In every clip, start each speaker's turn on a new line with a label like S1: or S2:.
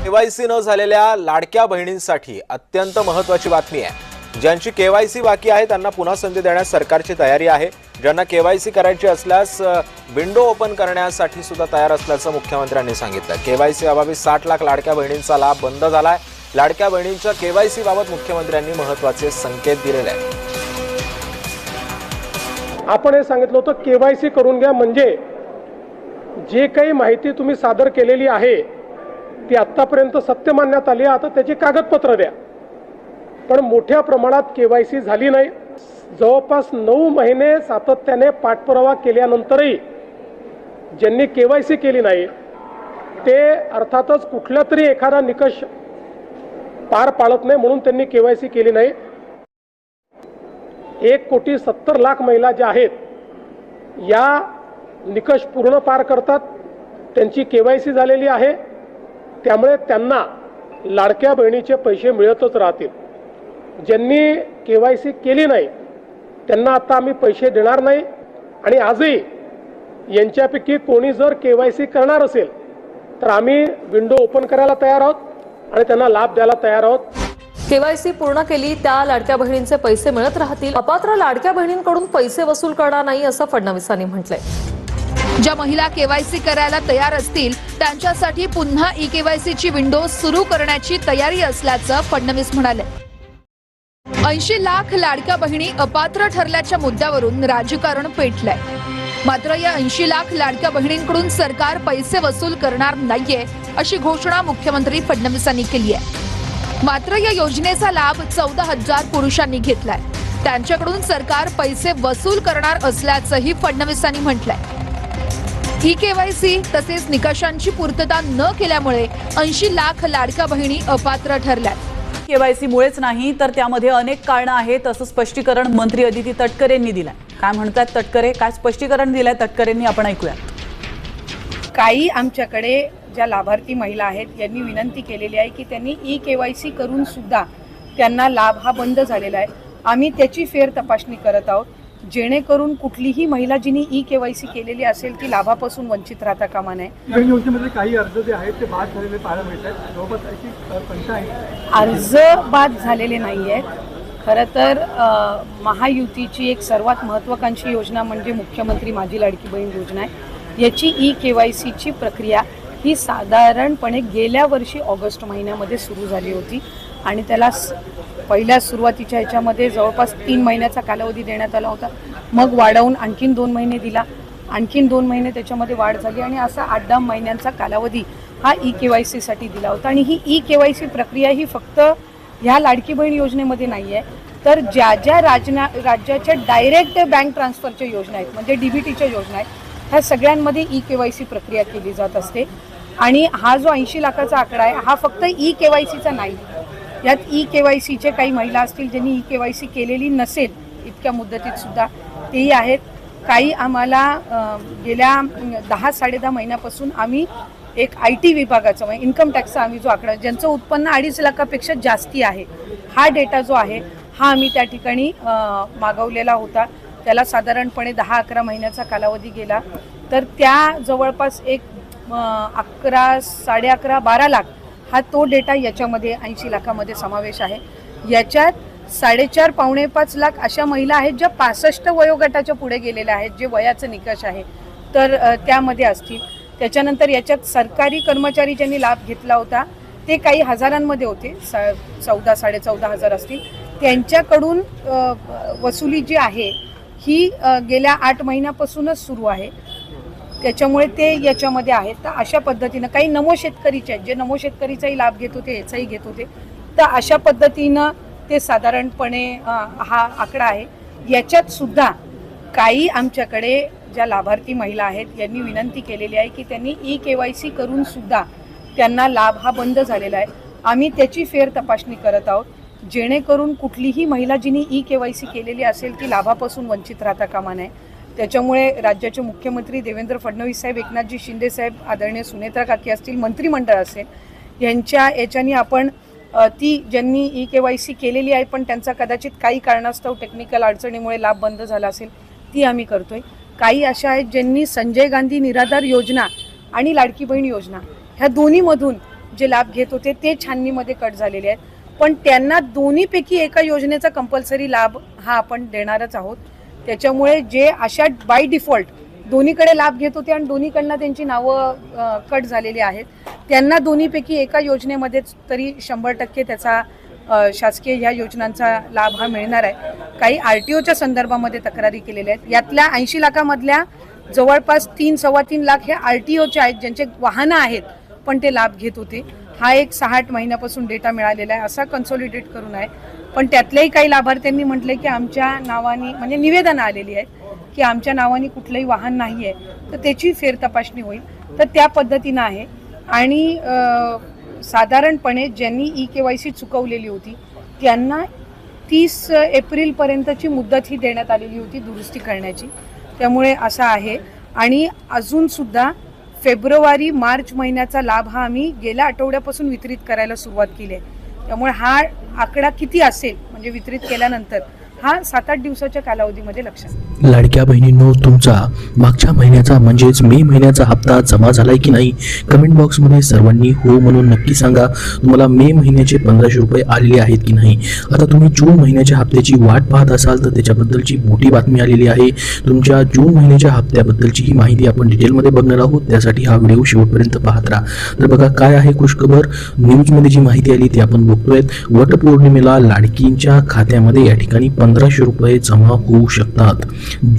S1: KYC न झालेल्या लाडक्या बहिणींसाठी अत्यंत महत्त्वाची बातमी आहे। ज्यांची केवायसी बाकी आहे त्यांना पुन्हा संधी देण्यास सरकारची तयारी आहे। ज्यांना केवायसी करायची असल्यास विंडो ओपन करण्यासाठी सुद्धा तयार असल्याचं मुख्यमंत्र्यांनी सांगितलं। केवायसी अभावी 60 लाख लाडक्या बहिणींचा लाभ बंद झालाय। लाडक्या बहिणींच्या केवायसी बाबत मुख्यमंत्र्यांनी महत्त्वाचे संकेत दिलेले आहेत।
S2: आपण हे सांगितलं होतं केवायसी करून घ्या, म्हणजे जे काही माहिती तुम्ही सादर केलेली आहे ती आतापर्यंत सत्य मानण्यात आली, आता त्याची कागदपत्र द्या। पण मोठ्या प्रमाणात केवायसी झाली नाही। जवळपास 9 महिने सातत्याने पाठपुरावा केल्यानंतरही ज्यांनी केवायसी केली नाही ते अर्थातच कुठला तरी एखादा निकष पार पाडत नाही, म्हणून त्यांनी केवायसी केली नाही। 1,70,00,000 महिला ज्या आहेत या निकष पूर्ण पार करतात, त्यांची केवायसी झालेली आहे, त्यामुळे त्यांना लाडक्या बहिणीचे पैसे मिळतच राहतील। ज्यांनी केवायसी केली नाही त्यांना आता आम्ही पैसे देणार नाही, आणि आजही यांच्यापैकी कोणी जर केवायसी करणार असेल तर आम्ही विंडो ओपन करायला तयार आहोत आणि त्यांना लाभ द्यायला तयार आहोत।
S3: केवायसी पूर्ण केली त्या लाडक्या बहिणींचे पैसे मिळत राहतील। अपात्र लाडक्या बहिणींकडून पैसे वसूल करणार नाही असं फडणवीसांनी म्हटलंय।
S4: ज्या महिला केवायसी करायला तयार असतील त्यांच्यासाठी पुन्हा ई केवायसीची विंडो सुरू करण्याची तयारी असल्याचं फडणवीस म्हणाले। 80 लाख लाडक्या बहिणी अपात्र ठरल्याच्या मुद्द्यावरून राजकारण पेटलंय। मात्र या 80 लाख लाडक्या बहिणींकडून सरकार पैसे वसूल करणार नाहीये अशी घोषणा मुख्यमंत्री फडणवीसांनी केली आहे। मात्र या योजनेचा लाभ 14,000 पुरुषांनी घेतलाय। त्यांच्याकडून सरकार पैसे वसूल करणार असल्याचंही फडणवीसांनी म्हटलंय। ई केवायसी तसेच निकषांची पूर्तता न केल्यामुळे 80 लाख लाडक्या बहिणी अपात्र ठरल्यात।
S5: केवायसी मुळेच नाही तर त्यामध्ये अनेक कारणं आहेत असं स्पष्टीकरण मंत्री अदिती तटकरेंनी दिलंय। काय म्हणतात तटकरे, काय स्पष्टीकरण दिलंय तटकरेंनी, आपण ऐकूया।
S6: काही आमच्याकडे ज्या लाभार्थी महिला आहेत यांनी विनंती केलेली आहे की त्यांनी ई केवायसी करून सुद्धा त्यांना लाभ हा बंद झालेला आहे। आम्ही त्याची फेर तपासणी करत आहोत, जेणेकरून कुठलीही महिला जिने ई केवायसी केलेली असेल ती लाभापासून वंचित राहता कामा नये।
S2: योजनेमध्ये काही अर्ज जे आहेत ते बाद झालेले पाहायला मिळतात, जवळपास अशी संख्या आहे।
S6: अर्ज बाद झालेले नाही आहेत। खरं तर महायुतीची एक सर्वात महत्त्वाकांक्षी योजना म्हणजे मुख्यमंत्री माझी लाडकी बहीण योजना आहे। याची ई केवायसीची प्रक्रिया ही साधारणपणे गेल्या वर्षी ऑगस्ट महिन्यामध्ये सुरू झाली होती, आणि त्याला पहिल्या सुरुवातीच्या ह्याच्यामध्ये जवळपास 3 महिन्याचा कालावधी देण्यात आला होता। मग वाढवून आणखीन 2 महिने दिला, आणखीन 2 महिने त्याच्यामध्ये वाढ झाली, आणि असा 8-10 महिन्यांचा कालावधी हा ई केवायसीसाठी दिला होता। आणि ही ई केवायसी प्रक्रिया ही फक्त ह्या लाडकी बहीण योजनेमध्ये नाही आहे, तर ज्या ज्या राज्याच्या डायरेक्ट बँक ट्रान्सफरच्या योजना आहेत, म्हणजे DBTच्या योजना आहेत, ह्या सगळ्यांमध्ये ई केवायसी प्रक्रिया केली जात असते। आणि हा जो 80 लाखाचा आकडा आहे हा फक्त ई केवायसीचा नाही, यात ई केवायसीचे काही महिला असतील ज्यांनी ई केवायसी केलेली नसेल इतक्या मुदतीत सुद्धा तेही आहेत। काही आम्हाला गेल्या 10-10.5 महिन्यापासून आम्ही एक IT विभागाचा म्हणजे इन्कम टॅक्सचा आम्ही जो आकडा, ज्यांचं उत्पन्न 2.5 लाखापेक्षा जास्ती आहे, हा डेटा जो आहे हा आम्ही त्या ठिकाणी मागवलेला होता। त्याला साधारणपणे 10-11 महिन्याचा कालावधी गेला, तर त्या जवळपास एक 11, 11.5, 12 लाख हा तो डेटा याच्यामध्ये 80 लाखामध्ये समावेश आहे। याच्यात 4.5 पावणे 5 लाख अशा महिला आहेत ज्या 65 वयोगटाच्या पुढे गेलेल्या आहेत, जे वयाचं निकष आहे तर त्यामध्ये असतील। त्याच्यानंतर याच्यात सरकारी कर्मचारी ज्यांनी लाभ घेतला होता ते काही हजारांमध्ये होते, 14-14.5 हजार असतील। त्यांच्याकडून वसुली जी आहे ही गेल्या 8 महिन्यापासूनच सुरू आहे, त्याच्यामुळे ते याच्यामध्ये आहेत। तर अशा पद्धतीनं काही नमो शेतकरीचे आहेत जे नमो शेतकरीचाही लाभ घेत होते, याचाही घेत होते, तर अशा पद्धतीनं ते साधारणपणे हा आकडा आहे। याच्यात सुद्धा काही आमच्याकडे ज्या लाभार्थी महिला आहेत यांनी विनंती केलेली आहे की त्यांनी ई केवायसी करून सुद्धा त्यांना लाभ हा बंद झालेला आहे। आम्ही त्याची फेर तपासणी करत आहोत, जेणेकरून कुठलीही महिला जिने ई केवायसी केलेली असेल ती लाभापासून वंचित राहता कामा नये। त्याच्यामुळे राज्याचे मुख्यमंत्री देवेंद्र फडणवीस साहेब, एकनाथजी शिंदे साहेब, आदरणीय सुनेत्रा काकी असतील, मंत्रिमंडळ असेल, यांच्या याच्यानी आपण ती ज्यांनी ई केवायसी केलेली आहे पण त्यांचा कदाचित काही कारणास्तव टेक्निकल अडचणीमुळे लाभ बंद झाला असेल ती आम्ही करतोय। काही अशा आहेत ज्यांनी संजय गांधी निराधार योजना आणि लाडकी बहीण योजना ह्या दोन्हीमधून जे लाभ घेत होते ते छाननीमध्ये कट झालेले आहेत, पण त्यांना दोन्हीपैकी एका योजनेचा कंपल्सरी लाभ हा आपण देणारच आहोत. त्याच्यामुळे जे अशा बाय डिफॉल्ट दोन्हीकडे लाभ घेत होते आणि दोन्हीकडनं त्यांची नावं कट झालेली आहेत, त्यांना दोन्हीपैकी एका योजनेमध्येच तरी 100% त्याचा शासकीय ह्या योजनांचा लाभ हा मिळणार आहे. काही RTOच्या संदर्भामध्ये तक्रारी केलेल्या आहेत. यातल्या 80 लाखामधल्या जवळपास 3-3.25 लाख हे RTOचे आहेत, ज्यांचे वाहनं आहेत पण ते लाभ घेत होते. हा एक 6-8 महिन्यापासून डेटा मिळालेला आहे, असा कन्सॉलिडेट करून आहे. पण त्यातल्याही काही लाभार्थ्यांनी म्हटले की आमच्या नावाने म्हणजे निवेदनं आलेली आहेत की आमच्या नावाने कुठलंही वाहन नाही आहे, तर त्याची फेरतपासणी होईल. तर त्या पद्धतीनं आहे. आणि साधारणपणे ज्यांनी EKYC चुकवलेली होती त्यांना 30 एप्रिलपर्यंतची मुदत ही देण्यात आलेली होती दुरुस्ती करण्याची. त्यामुळे असं आहे. आणि अजूनसुद्धा फेब्रुवारी-मार्च महिन्याचा लाभ हा आम्ही गेल्या आठवड्यापासून वितरित करायला सुरुवात केली आहे. त्यामुळे हा आकडा किती असेल म्हणजे वितरित केल्यानंतर हा 7-8 दिवसाच्या कालावधीमध्ये लक्षात.
S7: लाडक्या बहिणींनो, तुमचा मागच्या महिन्याचा म्हणजेच मे महिन्याचा हप्ता जमा झालाय की नाही कमेंट बॉक्समध्ये सर्वांनी हो म्हणून नक्की सांगा. तुम्हाला मे महिन्याचे 1500 रुपये आलेले आहेत की नाही. आता तुम्ही जून महिन्याच्या हप्त्याची वाट पाहत असाल तर त्याच्याबद्दलची मोठी बातमी आलेली आहे. तुमच्या जून महिन्याच्या हप्त्याबद्दलची ही माहिती आपण डिटेलमध्ये बघणार आहोत. त्यासाठी हा व्हिडिओ शेवटपर्यंत पाहत राहा. तर बघा काय आहे खुशखबर. न्यूजमध्ये जी माहिती आली ती आपण बघतोय. वटपौर्णिमेला लाडकींच्या खात्यामध्ये या ठिकाणी 1500 रुपये जमा होऊ शकतात.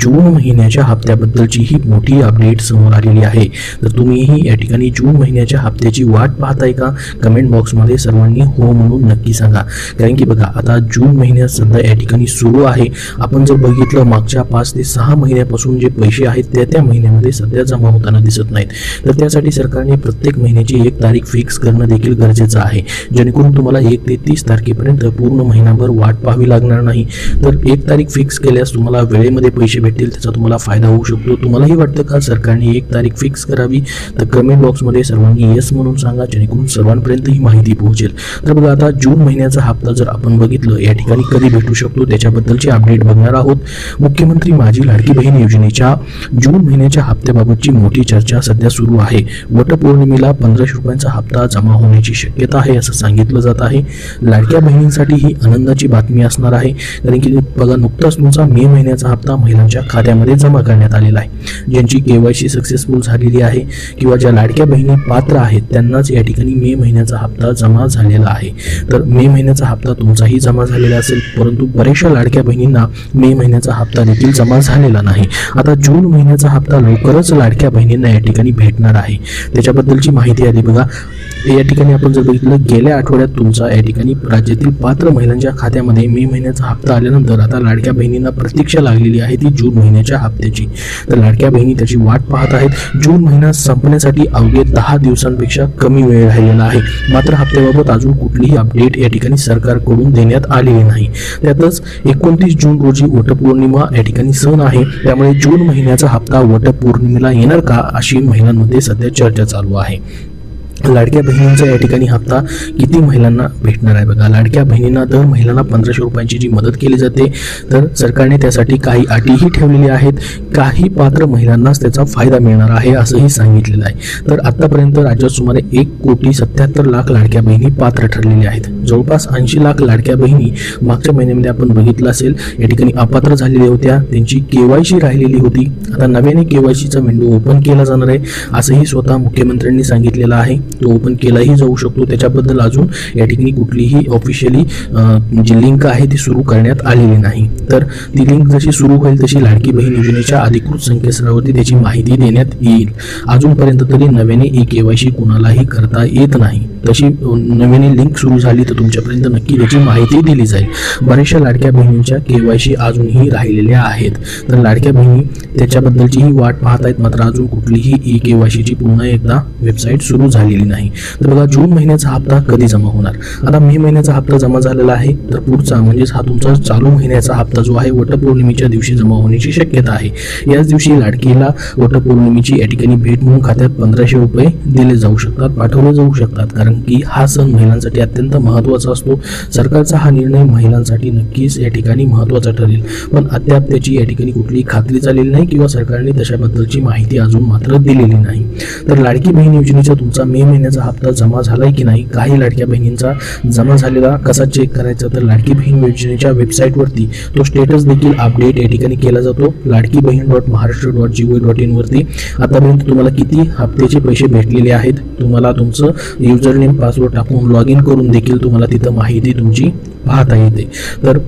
S7: जून महिन्याच्या हप्त्याबद्दलची ही मोठी अपडेट समोर आलेली आहे. तर तुम्हीही या ठिकाणी जून महिन्याच्या हप्त्याची वाट पाहताय का कमेंट बॉक्समध्ये सर्वांनी हो म्हणून नक्की सांगा. कारण की बघा आता जून महिन्यात सध्या या ठिकाणी सुरू आहे. आपण जर बघितलं मागच्या 5 ते 6 महिन्यापासून जे पैसे आहेत त्या महिन्यामध्ये सध्या जमा होताना दिसत नाहीत. तर त्यासाठी सरकारने प्रत्येक महिन्याची 1 तारीख फिक्स करणं देखील गरजेचं आहे, जेणेकरून तुम्हाला 1 ते 30 तारखेपर्यंत पूर्ण महिनाभर वाट पाहावी लागणार नाही. तर 1 तारीख फिक्स केल्यास तुम्हाला वेळेमध्ये पैसे भेटतील, त्याचा तुम्हाला फायदा होऊ शकतो. तुम्हालाही वाटतं का सरकारने 1 तारीख फिक्स करावी तर कमेंट बॉक्समध्ये सर्वांनी येस म्हणून सांगा, जेणेकरून सर्वांपर्यंत ही माहिती पोहोचेल. तर बघा आता जून महिन्याचा हप्ता जर आपण बघितलं या ठिकाणी कधी भेटू शकतो त्याच्याबद्दलची अपडेट बघणार आहोत. मुख्यमंत्री माझी लाडकी बहीण योजनेच्या जून महिन्याच्या हप्त्याबाबतची मोठी चर्चा सध्या सुरू आहे. वटपौर्णिमेला 1500 रुपयांचा हप्ता जमा होण्याची शक्यता आहे असं सांगितलं जात आहे. लाडक्या बहिणींसाठी ही आनंदाची बातमी असणार आहे. कारण की बघा नुकताच तुमचा मे महिन्याचा हप्ता महिलांच्या खात्यामध्ये जमा करण्यात आलेला आहे. ज्यांची KYC सक्सेसफुल झालेली आहे किंवा ज्या लाडक्या बहिणी पात्र आहेत त्यांनाच या ठिकाणी मे महिन्याचा हप्ता जमा झालेला आहे. तर मे महिन्याचा हप्ता तुमचाही जमा झालेला असेल, परंतु बऱ्याचशा लाडक्या बहिणींना मे महिन्याचा हप्ता देखील जमा झालेला नाही. आता जून महिन्याचा हप्ता लवकरच लाडक्या बहिणींना या ठिकाणी भेटणार आहे. त्याच्याबद्दलची माहिती आली बघा. या ठिकाणी आपण जर बघितलं गेल्या आठवड्यात तुमचा या ठिकाणी राज्यातील पात्र महिलांच्या खात्यामध्ये मे महिन्याचा हप्ता आल्यानंतर आता लाडक्या बहिणींना प्रतीक्षा लागलेली आहे ती जून महिन्याच्या हप्त्याची. तर लाडक्या बहिणी त्याची वाट पाहत आहेत. जून महिना संपण्यासाठी अवघे 10 दिवसांपेक्षा कमी वेळ राहिलेला आहे. मात्र हप्त्याबाबत अजून कुठलीही अपडेट या ठिकाणी सरकारकडून देण्यात आलेली नाही. त्यातच 29 जून रोजी वटपौर्णिमा या ठिकाणी सण आहे. त्यामुळे जून महिन्याचा हप्ता वटपौर्णिमेला येणार का अशी महिलांमध्ये सध्या चर्चा चालू आहे. लाडक्या बहिणींचा या ठिकाणी हप्ता किती महिलांना भेटणार आहे बघा. लाडक्या बहिणींना दर महिलांना 1500 रुपयांची जी मदत केली जाते तर सरकारने त्यासाठी काही अटीही ठेवलेली आहेत. काही पात्र महिलांनाच त्याचा फायदा मिळणार आहे असंही सांगितलेलं आहे. तर आतापर्यंत राज्यात सुमारे 1,77,00,000 लाडक्या बहिणी पात्र ठरलेल्या आहेत. जवळपास 80 लाख लाडक्या बहिणी मागच्या महिन्यामध्ये आपण बघितलं असेल या ठिकाणी अपात्र झालेल्या होत्या. त्यांची KYC राहिलेली होती. आता नव्याने KYCचा विंडो ओपन केला जाणार आहे असंही स्वतः मुख्यमंत्र्यांनी सांगितलेलं आहे. तो ओपन केलाही जाऊ शकतो. त्याच्याबद्दल अजून या ठिकाणी कुठलीही ऑफिशियली जी लिंक आहे ती सुरू करण्यात आलेली नाही. तर ती लिंक जशी सुरू होईल तशी लाडकी बहीण योजनेच्या अधिकृत संकेतस्थळावरती त्याची माहिती देण्यात येईल. अजूनपर्यंत तरी नव्याने KYC कुणालाही करता येत नाही. तशी नव्याने लिंक सुरू झाली तर तुमच्यापर्यंत नक्की त्याची माहिती दिली जाईल. बऱ्याचशा लाडक्या बहिणींच्या KYC अजूनही राहिलेल्या आहेत. तर लाडक्या बहिणी त्याच्याबद्दलचीही वाट पाहत आहेत. मात्र अजून कुठलीही KYCची पुन्हा एकदा वेबसाईट सुरू झालेली नाही. तर बघा जून महिन्याचा हप्ता कधी जमा होणार. आता मे महिन्याचा हप्ता जमा झालेला आहे. तर पुढचा म्हणजेच हा तुमचा चालू महिन्याचा हप्ता जो आहे वटपौर्णिमेच्या दिवशी जमा होण्याची शक्यता आहे. याच दिवशी लाडकीला वटपौर्णिमेची या ठिकाणी भेट म्हणून खात्यात 1500 रुपये दिले जाऊ शकतात, पाठवले जाऊ शकतात. कारण कारण की हा सण महिलांसाठी अत्यंत महत्त्वाचा असतो. सरकारचा हा निर्णय महिलांसाठी नक्कीच या ठिकाणी महत्त्वाचा ठरेल, पण अद्याप त्याची या ठिकाणी कुठलीही खात्री झालेली नाही किंवा सरकारने तशाबद्दलची माहिती अजून मात्र दिलेली नाही. तर लाडकी बहीण योजनेचा तुमचा मे महिन्याचा हप्ता जमा झालाय की नाही, काही लाडक्या बहिणींचा जमा झालेला कसा चेक करायचा, तर लाडकी बहीण योजनेच्या वेबसाईटवरती तो स्टेटस देखील अपडेट या ठिकाणी केला जातो. लाडकी बहीण .महाराष्ट्र.gov.in वरती आतापर्यंत तुम्हाला किती हप्त्याचे पैसे भेटलेले आहेत, तुम्हाला तुमचं युजर नेम पासवर्ड टाकून लॉग इन करून देखील तुम्हाला तिथं माहिती तुमची पाहता येते. तर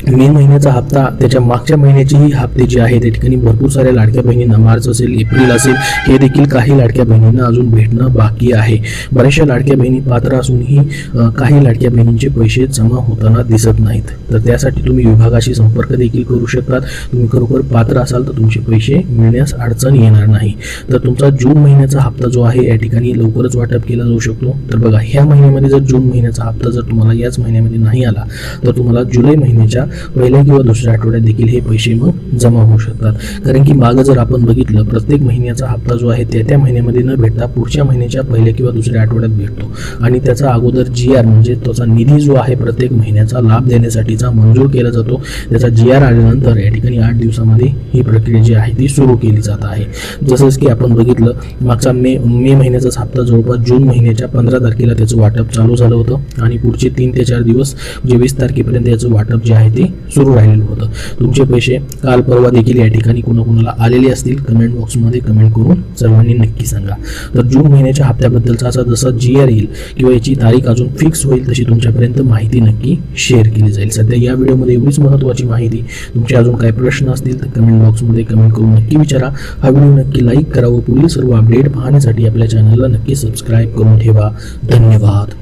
S7: मे महिन्याचा हप्ता, त्याच्या मागच्या महिन्याचीही हप्ते जे आहे त्या ठिकाणी भरपूर साऱ्या लाडक्या बहिणींना, मार्च असेल, एप्रिल असेल, हे देखील काही लाडक्या बहिणींना अजून भेटणं बाकी आहे. बऱ्याचशा लाडक्या बहिणी पात्र असूनही काही लाडक्या बहिणींचे पैसे जमा होताना दिसत नाहीत. तर त्यासाठी तुम्ही विभागाशी संपर्क देखील करू शकतात. तुम्ही खरोखर पात्र असाल तर तुमचे पैसे मिळण्यास अडचण येणार नाही. तर तुमचा जून महिन्याचा हप्ता जो आहे या ठिकाणी लवकरच वाटप केला जाऊ शकतो. तर बघा, ह्या महिन्यामध्ये जर जून महिन्याचा हप्ता जर तुम्हाला याच महिन्यामध्ये नाही आला तर तुम्हाला जुलै महिन्याच्या पहिल्या किंवा दुसऱ्या आठवड्यात देखील हे पैसे मग जमा होऊ शकतात. कारण की मागं जर आपण बघितलं, प्रत्येक महिन्याचा हप्ता जो आहे त्या महिन्यामध्ये न भेटता पुढच्या महिन्याच्या पहिल्या किंवा दुसऱ्या आठवड्यात भेटतो आणि त्याचा अगोदर GR म्हणजे त्याचा निधी जो आहे प्रत्येक महिन्याचा लाभ देण्यासाठीचा मंजूर केला जातो. त्याचा GR आल्यानंतर या ठिकाणी 8 दिवसामध्ये ही प्रक्रिया जी आहे ती सुरू केली जात आहे. जसंच की आपण बघितलं, मागचा मे महिन्याचा हप्ता जवळपास जून महिन्याच्या 15 तारखेला त्याचं वाटप चालू झालं होतं आणि पुढचे 3 ते 4 दिवस म्हणजे 20 तारखेपर्यंत याचं वाटप जे आहे ते सुरू राहिलेलं होतं. तुमचे पैसे काल परवा देखील या ठिकाणी कुणाकुणाला आलेले असतील, कमेंट बॉक्समध्ये कमेंट करून सर्वांनी नक्की सांगा. तर जून महिन्याच्या हप्त्याबद्दलचा जसा GR येईल किंवा याची तारीख अजून फिक्स होईल तशी तुमच्यापर्यंत माहिती नक्की शेअर केली जाईल. सध्या या व्हिडिओमध्ये एवढीच महत्त्वाची माहिती. तुमचे अजून काही प्रश्न असतील तर कमेंट बॉक्समध्ये कमेंट करून नक्की विचारा. हा व्हिडिओ नक्की लाईक करा व पुढील सर्व अपडेट पाहण्यासाठी आपल्या चॅनलला नक्की सबस्क्राईब करून ठेवा. धन्यवाद.